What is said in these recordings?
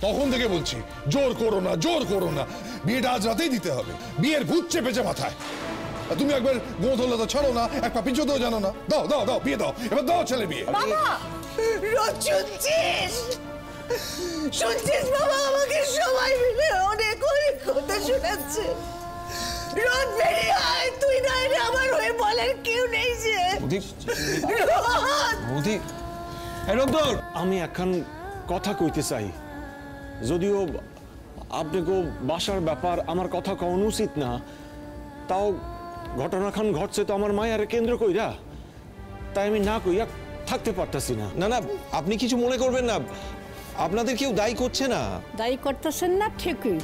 তখন থেকে বলছি জোর করো না, জোর করো না, বিয়েটা আজ রাতেই দিতে হবে। বিয়ের ভূত চেপেছে মাথায়। তুমি একবার গো ধরলে তো ছাড়ো না, এক পা পিছতেও জানো না। দাও দাও দাও, বিয়ে দাও, এবার দাও ছেলে বিয়ে। বাবা শুনছিস? শুনছিস বাবা? আমাকে সবাই মিলে অনেক অনেক কথা শোনাচ্ছে। রোদ বেরিয়ে আয়, তুই না এলে আমার হয়ে বলার কেউ নেই যে। আমি এখন কথা কইতে চাই, যদিও আপনাকে বাসার ব্যাপার আমার কথা কওয়া উচিত না, তাও ঘটনাখান ঘটছে তো আমার মায়ের কেন্দ্র কইরা, তাই আমি না কইয়া থাকতে পারতাছি না। না না, আপনি কিছু মনে করবেন না, আপনাদের কেউ দায়ী করছে না। দায়ী করতেছেন না ঠিকই,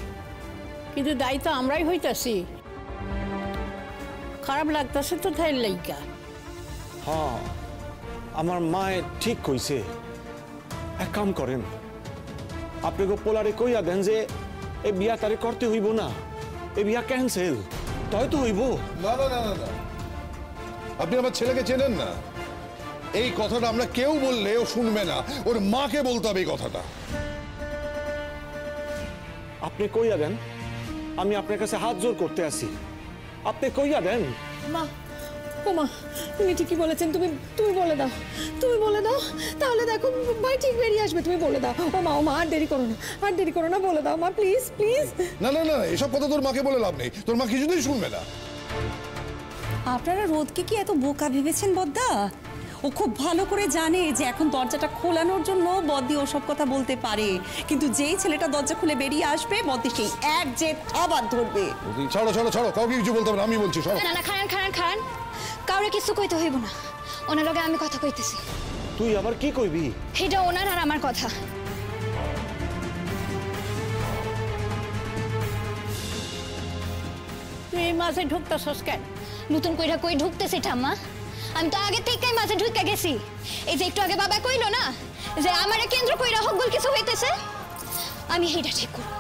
কিন্তু দায়ী তো আমরাই হইতাছি। খারাপ লাগতেছে তো তাই লাইকা। হ্যাঁ, আমার মায়ে ঠিক কইছে। এক কাম করেন, আপনাকে পোলারে কইয়া দেন যে এই বিয়া তারে করতে হইব না, এই বিয়া ক্যান্সেল, তাই তো হইব। না না না না, আপনি আমার ছেলেকে চেনেন না। এই কথাটা আমরা কেউ বললে ও শুনবে না, ওর মাকে বলতে হবে এই কথাটা। আপনি কইয়া দেন, আমি আপনার কাছে হাত জোর করতে আসি, আপনি কইয়া দেন। মা, ও মা, তুমি ঠিকই বলেছেন। তুমি তুমি বলে দাও, তুমি বলে দাও, তাহলে দেখো ভাই ঠিক বেরিয়ে আসবে। তুমি বলে দাও। ও মা, আর দেরি করো না, আর দেরি করো না, বলে দাও মা, প্লিজ প্লিজ। না না না, এসব কথা তোর মাকে বলে লাভ নেই, তোর মা কিছুতেই শুনবে না। আপনারা রোদকে কি এত বোকা ভেবেছেন বদ্দা? ও খুব ভালো করে জানে যে এখন দরজাটা খোলানোর জন্য বদ্দি ওসব কথা বলতে পারে, কিন্তু যেই ছেলেটা দরজা খুলে বেরিয়ে আসবে বদ্দি সেই এক যে আবার ধরবে। ছাড়ো ছাড়ো ছাড়ো, কাউকে কিছু বলতে হবে না, আমি বলছি। না না, খারান খারান খারান, কাউরে কিছু কইতে হইব না। ওনার লগে আমি কথা কইতেছি। তুই আবার কি কইবি? এটা ওনার আর আমার কথা। তুই এই মাঝে ঢুকতেছস কেন? নতুন কইরা কই ঢুকতেছি ঠাম্মা? আমি তো আগে থেকেই মাঝে ঢুকে গেছি। এই যে একটু আগে বাবা কইলো না যে আমারে কেন্দ্র কইরা হকগুল কিছু হইতেছে, আমি এইটা ঠিক করব।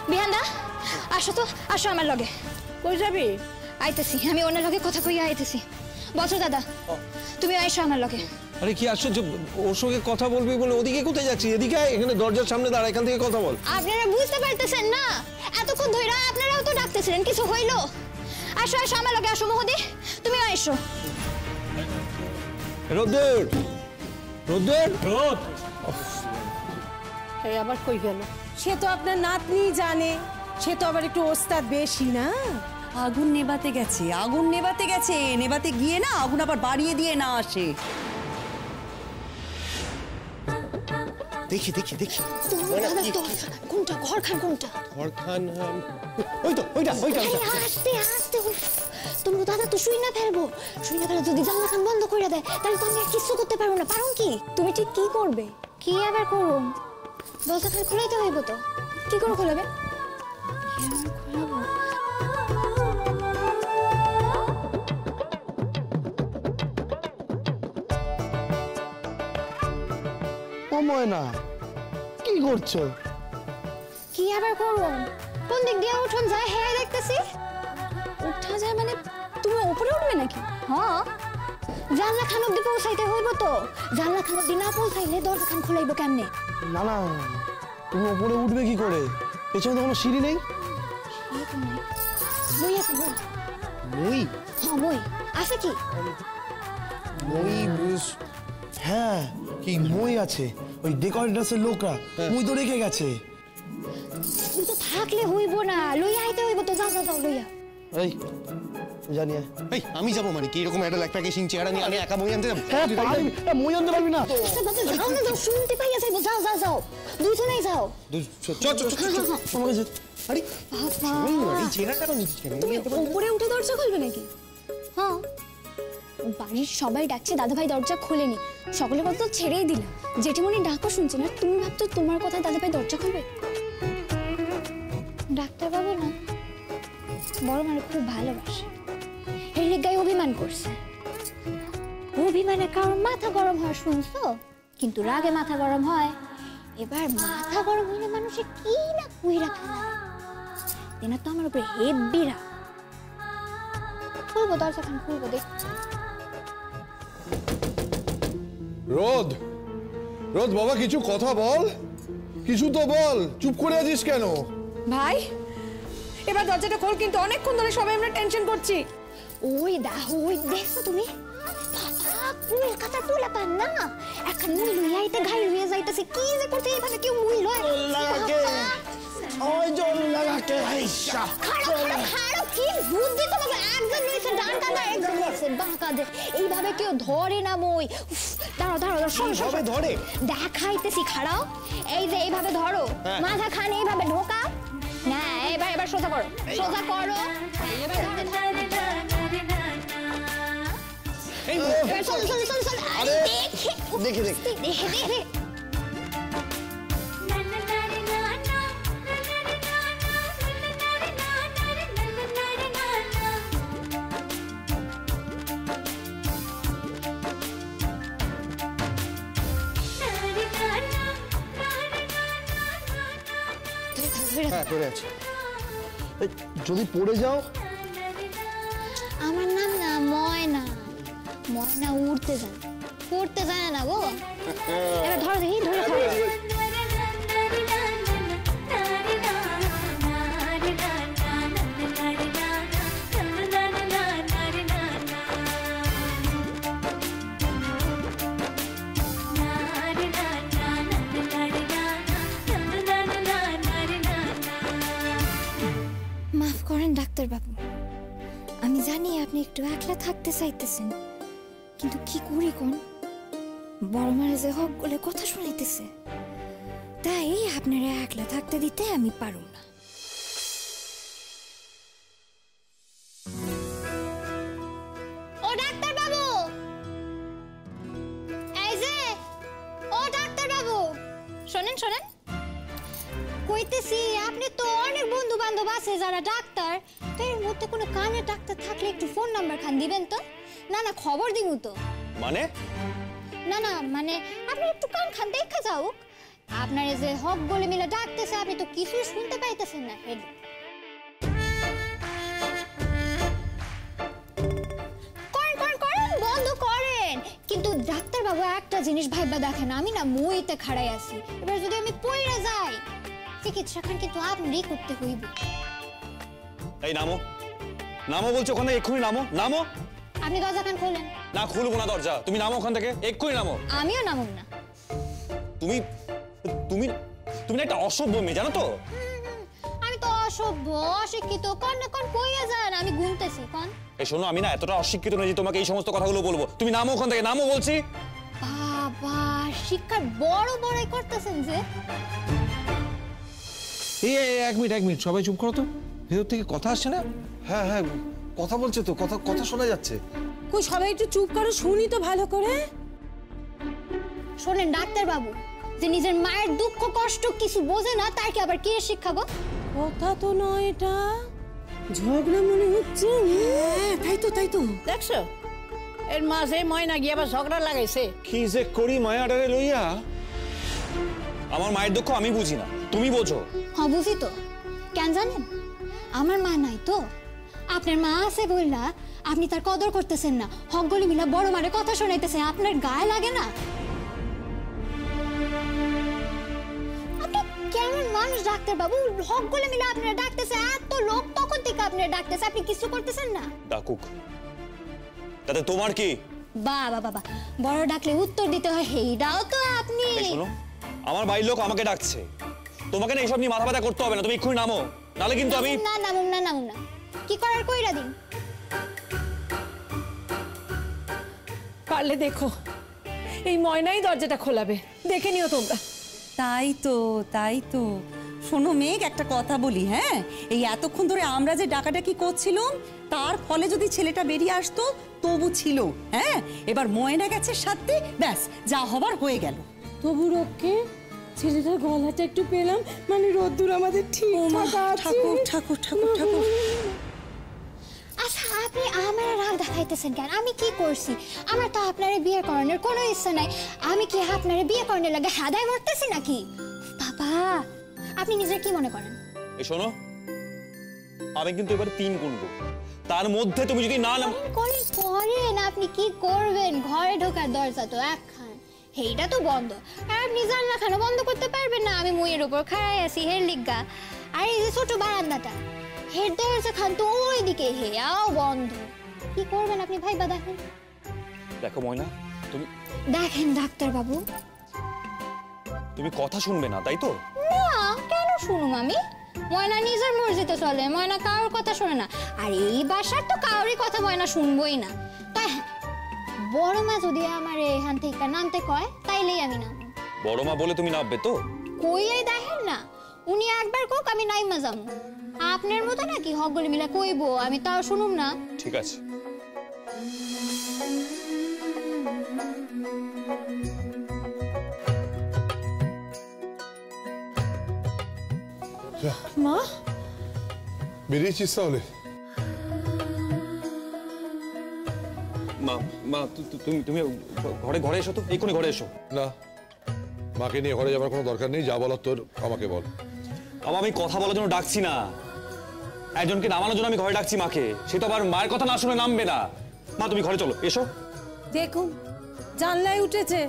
বিহানদা আসো তো, আসো আমার লগে। কই যাবি? আইতেছি, আমি ওনার লগে কথা কইয়া আইতেছি। বছর দাদা, তুমি আইসো আমার লগে। আরে কি আশ্চর্য, ওর সঙ্গে কথা বলবি বলে ওদিকে কোথায় যাচ্ছি? এদিকে এখানে দরজার সামনে দাঁড়া, এখান থেকে কথা বল। আপনারা বুঝতে পারতেছেন না? এতক্ষণ ধইরা আপনারাও তো ডাকতেছিলেন, কিছু হইলো? আসো আসো আমার লগে, আসো মহোদয়, তুমি আইসো। রোদ্দুর, রোদ্দুর, রোদ এই আবার কই গেল? সে তো আপনার নাতনি জানে, সে তো আবার একটু ওস্তাদ বেশি না। আগুন নেভাতে গেছে, আগুন নেভাতে গেছে, নেভাতে গিয়ে না আগুন আবার বাড়িয়ে দিয়ে না আসে। দেখি দেখি দেখি, কোনটা ঘরখান? কোনটা ঘরখান? ওই তো, ওইটা ওইটা। আস্তে আস্তে, তোমরা দাদা তো শুই না ফেলবো। শুই না ফেলে যদি জানলা খান বন্ধ করে দেয়, তাহলে তো আমি আর কিছু করতে পারবো না। পারো কি? তুমি ঠিক কি করবে? কি আবার করুন? দরজা খান খোলাইতে হইব তো। কি করে খোলাবে? ও ময়না, কি করছো? কি আবার করুন? কোন দিক দিয়ে উঠুন যায়? হ্যাঁ দেখতেছি। উঠা যায় মানে তুমি উপরে উঠবে নাকি? হ্যাঁ, জানলা খান অব্দি পৌঁছাইতে হইব তো। জানলা খান অব্দি না পৌঁছাইলে দরজা খান খোলাইব কেমনে? না না, তুমি উপরে উঠবে কি করে? পেছনে তো কোনো সিঁড়ি নেই। বই আছে বই? মই? হ্যাঁ বই আছে। কি মই? হ্যাঁ, কি মই আছে? ওই ডেকোরেটরসের লোকরা মই তো রেখে গেছে। তুই তো থাকলে হইব না, লইয়া আইতে হইব তো। যাও যাও যাও, লইয়া। এই জানি এই আমি যাবো মানে কি? এরকম একটা প্যাকেজিং চেহারা নিয়ে আমি একা বই আনতে যাবো? হ্যাঁ পারবি, মই আনতে পারবি না? যাও না, যাও, শুনতে পাইয়া যাইব। যাও যাও যাও, দুইজনেই যাও। আমাকে যে আরে এই চেহারাটা নিচ্ছিস কেন? তুমি উপরে উঠে দরজা খুলবে নাকি? হ্যাঁ, বাড়ির সবাই ডাকছে, দাদাভাই দরজা খোলেনি। সকলের কথা তো ছেড়েই দিলাম। জেঠিমণি ডাকও শুনছে না, তুমি ভাবছো তোমার কথায় দাদাভাই দরজা খুলবে? ডাক্তার বাবু না বড় মানে খুব ভালোবাসে, এর লিগায় অভিমান করছে। অভিমানে কারোর মাথা গরম হয় শুনছো? কিন্তু রাগে মাথা গরম হয়। এবার মাথা গরম হইলে মানুষের কি না কইরা ফেলে। তেনা তো আমার উপরে হেব্বি রাগ। খুলবো দরজা খান, খুলবো, দেখ। রোদ, রোদ বাবা কিছু কথা বল। কিছু তো বল, চুপ করে আছিস কেন? ভাই এবার দরজাটা খোল, কিন্তু অনেকক্ষণ ধরে সবাই আমরা টেনশন করছি। ওই দেখছো তুমি কলকাতা তুলা পান না এখন মুই লইয়াইতে ঘাই হয়ে যাইতেছে, কি যে করতে এভাবে কেউ মুই লয় ওই জল লাগাকে আইসা খারাপ কি বুদ্ধি তোমাকে একজন লইছে ডান কাঁধে একজন লইছে বাঁ কাঁধে, এইভাবে কেউ ধরে না মই। দাঁড়াও সবে ধরে দেখাইতেছি, খাড়াও এই যে এইভাবে ধরো, মাথা খানে এইভাবে ঢোকা না, এবার সোজা করো, সোজা করো, দেখে হ্যাঁ পড়ে আছে। যদি পড়ে যাও? আমার নাম না ময়না, ময়না উড়তে যায়, পড়তে যায় না গো। এবার ধরো দেখি, ধরে মাফ করেন ডাক্তার বাবু, আমি জানি আপনি একটু একলা থাকতে চাইতেছেন, কিন্তু কি করি কোন বড় মারে যে হক বলে কথা শুনাইতেছে, তাই আপনারা একলা থাকতে দিতে আমি পারুম না। ও ডাক্তার বাবু, এই যে ও ডাক্তার বাবু, শোনেন কইতেছি আপনি তো অনেক বন্ধু বান্ধব আছে যারা ডাক্তার, তো এর মধ্যে কোনো কানে ডাক্তার থাকলে একটু ফোন নাম্বার খান দিবেন তো? না খবর দিমু তো। মানে না মানে আপনি একটু কান খান দেখা যাও, আপনার যে হক বলে মিলে ডাকতেছে আপনি তো কিছু শুনতে পাইতেছেন না। করেন বন্ধ করেন, কিন্তু ডাক্তার বাবু একটা জিনিস ভাইবা দেখেন, আমি না মুইতে খাড়াই আছি, এবার যদি আমি পইরা যাই চিকিৎসা খান কিন্তু আপনি করতে হইব। এই নামো বলছো, ওখানে এক্ষুনি নামো। আপনি দরজা খান খোলেন। না খুলবো না দরজা, তুমি নামো ওখান থেকে, এক্ষুনি নামো। আমিও নামব না। তুমি তুমি তুমি একটা অসভ্য মেয়ে, জানো তো? আমি তো অসভ্য অশিক্ষিত, কোন কইয়া যান, আমি গুনতেছি কোন। এই শোনো, আমি না এতটা অশিক্ষিত নই যে তোমাকে এই সমস্ত কথাগুলো বলবো। তুমি নামো ওখান থেকে, নামো বলছি। বাবা শিক্ষার বড়াই করতেছেন যে। এই এক মিনিট সবাই চুপ করো তো, ভেতর থেকে কথা আসছে না? হ্যাঁ কথা বলছে তো, কথা শোনা যাচ্ছে। কই সবাই একটু চুপ করো, শুনি তো ভালো করে। শোনেন ডাক্তার বাবু, যে নিজের মায়ের দুঃখ কষ্ট কিছু বোঝে না তার কি আবার কি শিক্ষা গো? কথা তো নয়, এটা ঝগড়া মনে হচ্ছে। তাই তো দেখছো এর মাঝে ময়না গিয়ে আবার ঝগড়া লাগাইছে। কি যে করি মায়াডারে লইয়া। আমার মায়ের দুঃখ আমি বুঝি না, তুমি বোঝো। হ্যাঁ বুঝি তো, কেন জানেন? আমার মা নাই তো, আপনার মা আছে বললা আপনি তার কদর করতেছেন না, হক গলি মিলা বড় মারে কথা শোনাইতেছেন, আপনার গায়ে লাগে না? আপনি কেমন মানুষ ডাক্তার বাবু? হক গলি মিলা আপনারা ডাকতেছে, এত লোক তখন থেকে আপনারা ডাকতেছে, আপনি কিছু করতেছেন না। ডাকুক, তাতে তোমার কি? বাবা বড় ডাকলে উত্তর দিতে হয়, এইটাও তো আপনি। শোনো, আমার বাড়ির লোক আমাকে ডাকছে, তোমাকে না এইসব নিয়ে মাথা ব্যথা করতে হবে না, তুমি এক্ষুনি নামো, নাহলে কিন্তু আমি। না নামুন না, কি করার কইরা দিন। পারলে দেখো এই ময়নাই দরজাটা খোলাবে, দেখে নিও তোমরা। তাই তো শোনো মেঘ, একটা কথা বলি, হ্যাঁ, এই এতক্ষণ ধরে আমরা যে ডাকাডাকি করছিলাম তার ফলে যদি ছেলেটা বেরিয়ে আসতো তবু ছিল, হ্যাঁ, এবার ময়না গেছে সাথে, ব্যাস যা হবার হয়ে গেল। তবু রক্ষে ছেলেটার গলাটা একটু পেলাম, মানে রোদ্দুর আমাদের ঠিক ঠাকুর। আচ্ছা আপনি আমার রাগ দেখাইতেছেন কেন? আমি কি করছি? আমার তো আপনারে বিয়ে করানোর কোনো ইচ্ছা নাই, আমি কি আপনারে বিয়ে করানোর লাগে হাদায় মরতেছি নাকি? বাবা আপনি নিজে কি মনে করেন? এই শোনো, আমি কিন্তু এবারে 3 গুনবো, তার মধ্যে তুমি যদি না নাম করেন, আপনি কি করবেন? ঘরে ঢোকার দরজা তো একখান, সেইটা তো বন্ধ। আর আপনি জানলা কেন বন্ধ করতে পারবেন না? আমি মুইয়ের উপর খাড়াই আছি হের লিগা। আর এই যে ছোট বারান্দাটা, হের দরজা খান তো ওইদিকে, হেয়াও বন্ধ। কি করবেন আপনি ভাইবা দেখেন। দেখো ময়না, দেখেন ডাক্তার বাবু, তুমি কথা শুনবে না তাই তো? না কেন শুনুম আমি? ময়না নিজের মর্জিতে চলে, ময়না কারোর কথা শোনে না। আর এই বাসার তো কারোরই কথা ময়না শুনবই না। তাই বড় মা যদি আমার এখান থেকে নামতে কয় তাইলেই আমি নামব। বড় মা বলে তুমি নামবে তো? কইলে দেখেন না, উনি একবার কোক আমি নাইমা যাবো। আপনার মতো নাকি হগলে মিলা কইবো আমি তাও শুনুম না? ঠিক আছে। মা বেরিয়েছিস তাহলে? মা মা তুমি ঘরে এসো তো, এক্ষুনি ঘরে এসো। না, মাকে নিয়ে ঘরে যাবার কোনো দরকার নেই। যা বলার তোর আমাকে বল। আমি কথা বলার জন্য ডাকছি না, একজনকে নামানোর জন্য আমি ঘরে ডাকছি মাকে। সে তো আবার মায়ের কথা না শুনে নামবে না। মা তুমি ঘরে চলো, এসো। দেখুন জানলায় উঠেছে।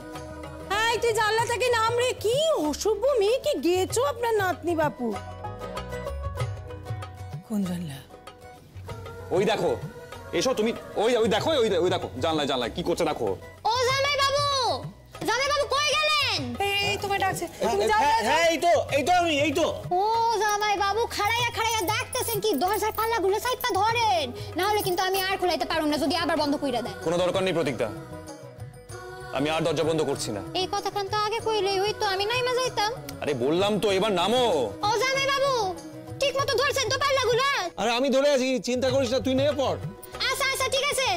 এই তুই জানলা থেকে নাম রে। কি অসভ্য মেয়ে, কি গেছো আপনার নাতনি বাপু। কোন জানলা? ওই দেখো, এসো তুমি। ওই দেখো, ওই দেখো জানলায় কি করছে দেখো। ও জামাই বাবু, জামাই বাবু কই গেলেন? এই তোমায় ডাকছে, তুমি যাও। হ্যাঁ এই তো আমি, এই তো। ও জামাই বাবু খাড়াইয়া খাড়াইয়া দেখতেছেন কি? দরজার পাল্লাগুলো সাইডটা ধরেন, না হলে কিন্তু আমি আর খুলাইতে পারুম না যদি আবার বন্ধ কইরা দেন। কোনো দরকার নেই প্রতীকদা, আমি আর দরজা বন্ধ করছি না। এই কথা খান তো আগে কইলেই হইতো, আমি নাইমা যাইতাম। আরে বললাম তো, এবার নামো। ও জামাই বাবু ঠিক মতো ধরছেন তো পাল্লাগুলো? আরে আমি ধরে আছি, চিন্তা করিস না, তুই নেমে পড়। আচ্ছা আচ্ছা ঠিক আছে,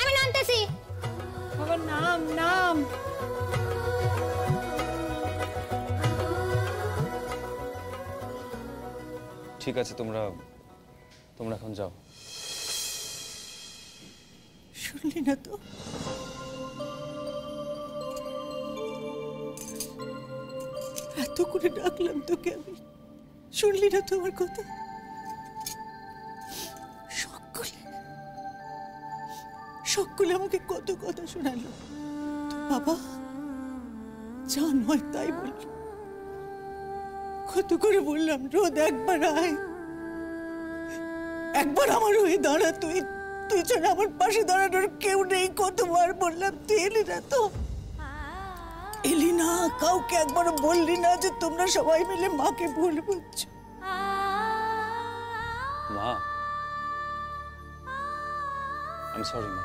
আমি নামতেছি। বাবা নাম। ঠিক আছে, তোমরা এখন যাও। শুনলি না তো? এত করে ডাকলাম তোকে আমি, শুনলি না তো আমার কথা? সকলে আমাকে কত কথা শোনালো। বাবা যা নয় তাই বলল। কত করে বললাম রোদ একবার আয়, একবার আমার হয়ে দাঁড়া। তুই ছাড়া আমার পাশে দাঁড়ানোর কেউ নেই। কতবার বললাম, তুই এলি না তো। এলি না, কাউকে একবারও বললি না যে তোমরা সবাই মিলে মাকে ভুল বুঝছো। মা I'm sorry মা,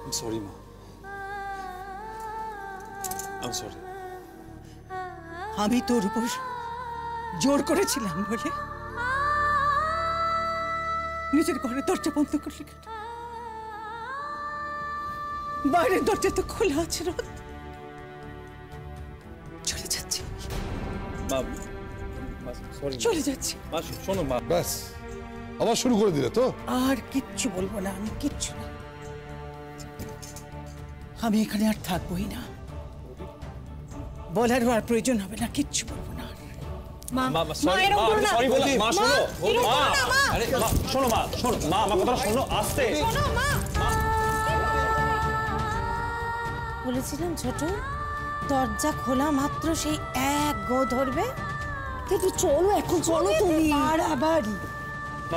I'm sorry মা, I'm sorry। আমি তোর উপর জোর করেছিলাম বলে নিজের ঘরে দরজা বন্ধ করলি কেন? বাইরের দরজা তো খোলা আছে। রোদ চলে যাচ্ছি, চলে যাচ্ছি। শোনো মা, ব্যাস আবার শুরু করে দিলে তো? আর কিচ্ছু বলবো না আমি, কিচ্ছু না। আমি এখানে আর থাকবোই না, বলারও আর প্রয়োজন হবে না, কিচ্ছু বলবো না। বলেছিলাম ছোট, দরজা খোলা মাত্র সেই এক গো ধরবে। কিন্তু চলো এখন, চলো তুমি। আর আবার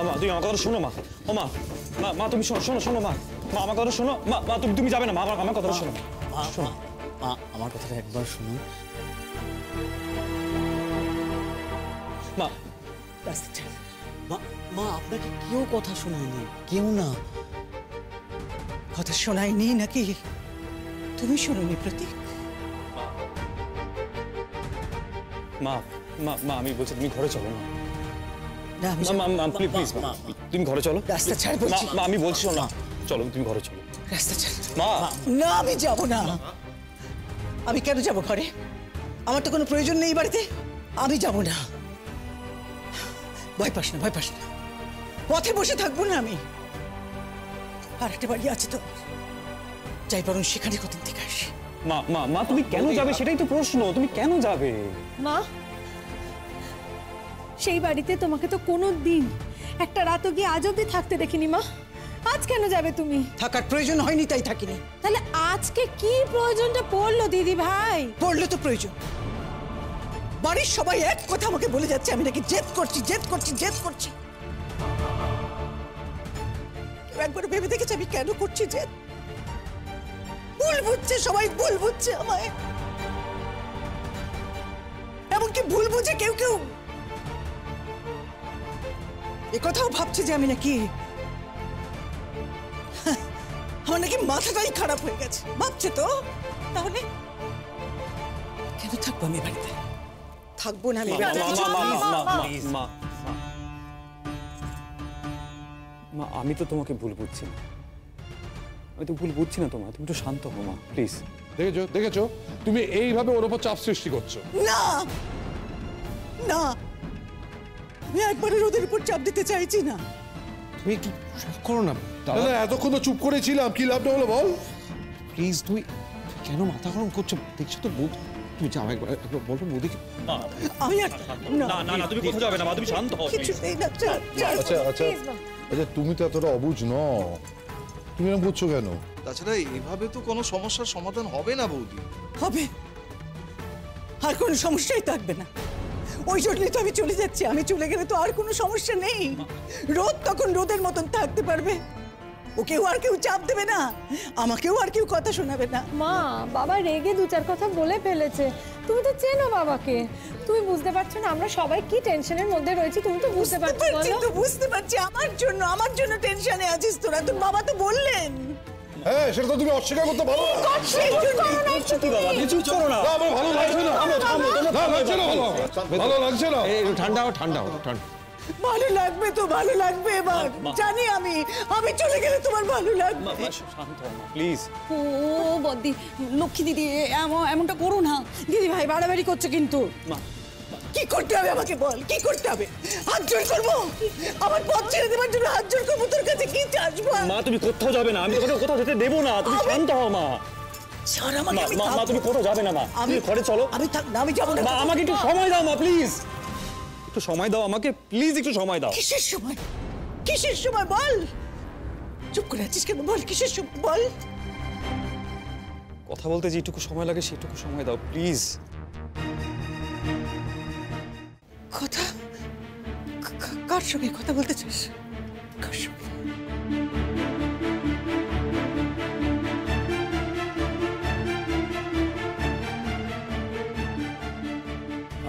মা তুমি আমার কথা শোনো। মা ও মা তুমি শোনো মা আমার কথা শোনো। মা তুমি যাবে না। মা আমার কথা শোনো। শোনো আমার কথাটা একবার শুনুন। মা মা আপনাকে কেউ কথা শোনায়নি, কেউ না। কথা শোনায়নি নাকি? তুমি শোনোনি প্রতীক? মা আমি বলছি তুমি ঘরে চলো না। প্লিজ তুমি ঘরে চলো। রাস্তা ছাড় বলছি। মা আমি বলছি না, চলো তুমি ঘরে চলো। রাস্তা ছাড়। মা না আমি যাব না। আমি কেন যাব ঘরে? আমার তো কোনো প্রয়োজন নেই বাড়িতে। আমি যাব না। ভয় পাস না, ভয় পাস না। পথে বসে থাকবো না আমি। আর একটা বাড়ি আছে তো, যাই বরং সেখানে কদিন থেকে আসি। মা তুমি কেন যাবে সেটাই তো প্রশ্ন। তুমি কেন যাবে? মা সেই বাড়িতে তোমাকে তো কোনো দিন একটা রাতও গিয়ে আজ অব্দি থাকতে দেখিনি মা। আজ কেন যাবে তুমি? থাকার প্রয়োজন হয়নি তাই থাকিনি। তাহলে আজকে কি প্রয়োজনটা পড়লো দিদি ভাই? পড়লে তো প্রয়োজন। বাড়ির সবাই এক কথা আমাকে বলে যাচ্ছে আমি নাকি জেদ করছি। কেউ একবার ভেবে দেখেছে আমি কেন করছি জেদ? ভুল বুঝছে, সবাই ভুল বুঝছে আমায়। এমনকি ভুল বুঝে কেউ একথাও ভাবছে যে আমি নাকি আমার নাকি মাথাটাই খারাপ হয়ে গেছে। ভাবছে তো? তাহলে কেন থাকবো আমি বাড়িতে? থাকবো না আমি বাড়িতে। মা, আমি তো তোমাকে ভুল বুঝছি না। আমি তো ভুল বুঝছি না তোমায়। তুমি একটু শান্ত হও মা, প্লিজ। দেখেছো তুমি এইভাবে ওর উপর চাপ সৃষ্টি করছো। না না, আমি একবারের ওদের উপর চাপ দিতে চাইছি না। তুমি একটু চুপ করো না দাদা। দাদা এতক্ষণ তো চুপ করেছিলাম, কি লাভটা হলো বল? প্লিজ তুমি কেন মাথা গরম করছো? দেখছো তো বৌদি, তুমি যাও একবার বলো বৌদিকে। আমি আর না তুমি কোথাও যাবে না মা, তুমি শান্ত হও। কিছুতেই না। আচ্ছা তুমি তো এতটা অবুঝ নও, তুমি এরকম করছো কেন? তাছাড়া এইভাবে তো কোনো সমস্যার সমাধান হবে না বৌদি। হবে, আর কোনো সমস্যাই থাকবে না। ওই জন্যই তো আমি চলে যাচ্ছি। আমি চলে গেলে তো আর কোনো সমস্যা নেই। রোদ তখন রোদের মতন থাকতে পারবে। ওকেও আর কেউ চাপ দেবে না, আমাকেও আর কেউ কথা শোনাবে না। মা, বাবা রেগে দু চার কথা বলে ফেলেছে। তুমি তো চেনো বাবাকে, তুমি বুঝতে পারছো না আমরা সবাই কি টেনশনের মধ্যে রয়েছি? তুমি তো বুঝতে পারছো? বুঝতে পারছি। আমার জন্য টেনশনে আছিস তোরা। তোর বাবা তো বললেন। হ্যাঁ, সেটা তো তুমি অস্বীকার করতে পারো না। আমার ভালো লাগছে না। ভালো লাগছে না। ঠান্ডা হও। ভালো লাগবে তো, ভালো লাগবে। এবার জানি আমি চলে গেলে তোমার ভালো লাগবে। শান্ত হও মা, প্লিজ। ও বদ্দি, লক্ষ্মী দিদি এমনটা করো না। দিদি ভাই বাড়াবাড়ি করছো কিন্তু। কি করতে হবে আমাকে বল, কি করতে হবে? হাত জোর করবো? আমার পথ ছেড়ে দেবার জন্য হাত জোর করবো? তোর কাছে কি চাইবো? মা তুমি কোথাও যাবে না, আমি তোমাকে কোথাও যেতে দেবো না। তুমি শান্ত হও মা। ছাড় আমাকে। মা তুমি কোথাও যাবে না মা, তুমি ঘরে চলো। আমি যাবো না। মা আমাকে একটু সময় দাও মা, প্লিজ। একটু সময় দাও আমাকে, প্লিজ একটু সময় দাও। কিসের সময়? কিসের সময় বল? চুপ করে আছিস কেন? বল কিসের সময় বল। কথা বলতে যেটুকু সময় লাগে সেটুকু সময় দাও, প্লিজ। কথা? কার সঙ্গে কথা বলতে চাস? কার সঙ্গে?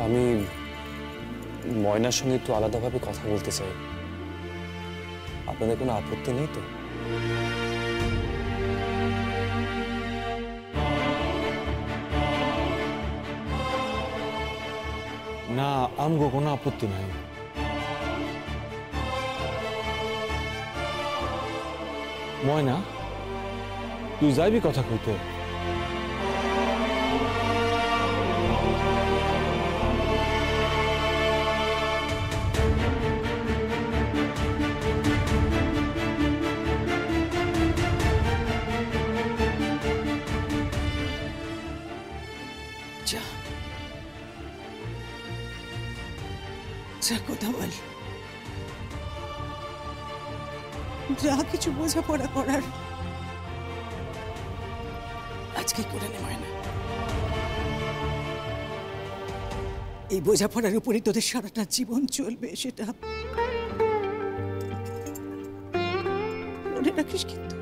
আমি ময়নার সঙ্গে একটু আলাদাভাবে কথা বলতে চাই। আপনাদের কোনো আপত্তি নেই তো? না, আমগো কোনো আপত্তি নাই। ময়না, তুই যাইবি কথা কইতে? কথা বল। যা কিছু বোঝাপড়া করার আজকে করে নে ময়না। এই বোঝাপড়ার উপরই তোদের সারাটা জীবন চলবে, সেটা মনে রাখিস কিন্তু।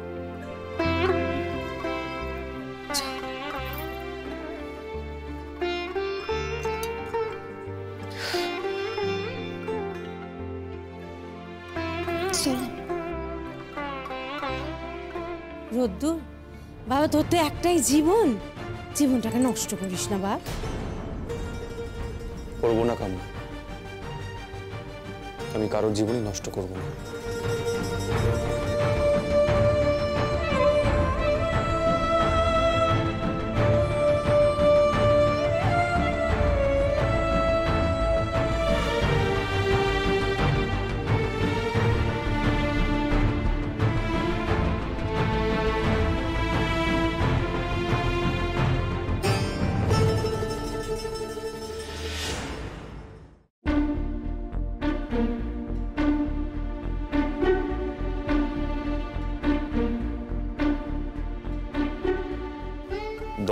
রোদ্দুর, বাবা তোর তো একটাই জীবন, জীবনটাকে নষ্ট করিস না বাবা। করবো না কান্না, আমি কারোর জীবনই নষ্ট করবো না।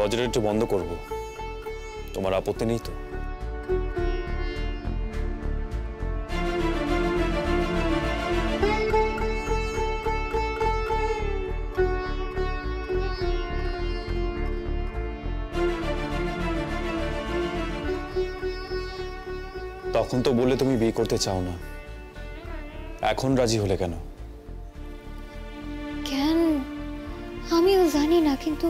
দরজাটা একটু বন্ধ করব, তোমার আপত্তি নেই তো? তখন তো বললে তুমি বিয়ে করতে চাও না, এখন রাজি হলে কেন? কেন আমিও জানি না, কিন্তু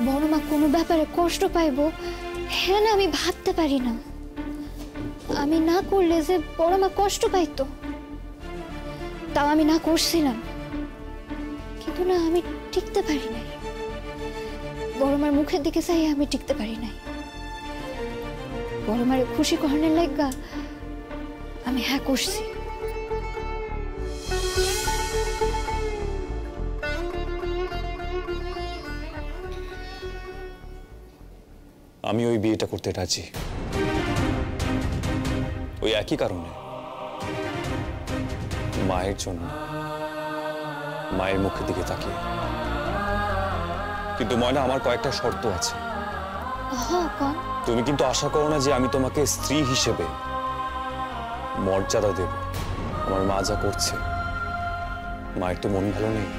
বড় মা কোনো ব্যাপারে কষ্ট পাইবো হ্যাঁ না আমি ভাবতে পারি না। আমি না করলে যে বড় মা কষ্ট পাইতো, তাও আমি না করছিলাম, কিন্তু না আমি টিকতে পারি নাই। বড় মার মুখের দিকে চাই আমি টিকতে পারি নাই। বড় মারে খুশি করানোর লাগা আমি হ্যাঁ করছি। আমি ওই বিয়েটা করতে রাজি, ওই একই কারণে, মায়ের জন্য, মায়ের মুখের দিকে তাকিয়ে। কিন্তু ময়না, আমার কয়েকটা শর্ত আছে। তুমি কিন্তু আশা করো না যে আমি তোমাকে স্ত্রী হিসেবে মর্যাদা দেব। আমার মা যা করছে, মায়ের তো মন ভালো নেই,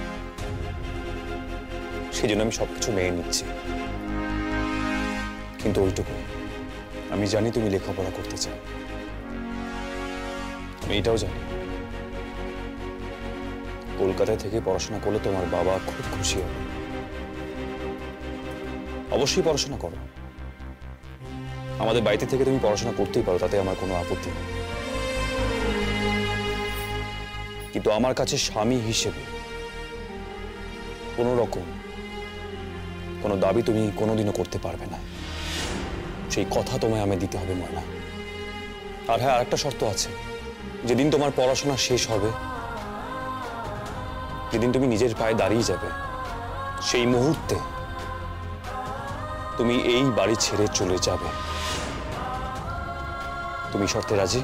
সেই জন্য আমি সবকিছু মেনে নিচ্ছি। কিন্তু ওইটুকু, আমি জানি তুমি লেখাপড়া করতে চাও, আমি এটাও জানি কলকাতায় থেকে পড়াশোনা করলে তোমার বাবা খুব খুশি হবে। অবশ্যই পড়াশোনা করো, আমাদের বাড়িতে থেকে তুমি পড়াশোনা করতেই পারো, তাতে আমার কোনো আপত্তি নেই। কিন্তু আমার কাছে স্বামী হিসেবে কোনো রকম কোনো দাবি তুমি কোনোদিনও করতে পারবে না, সেই কথা তোমায় আমি দিতে হবে ময়না। আর হ্যাঁ, আরেকটা শর্ত আছে, যেদিন তোমার পড়াশোনা শেষ হবে, যেদিন তুমি নিজের পায়ে দাঁড়িয়ে যাবে, সেই মুহূর্তে তুমি এই বাড়ি ছেড়ে চলে যাবে। তুমি শর্তে রাজি?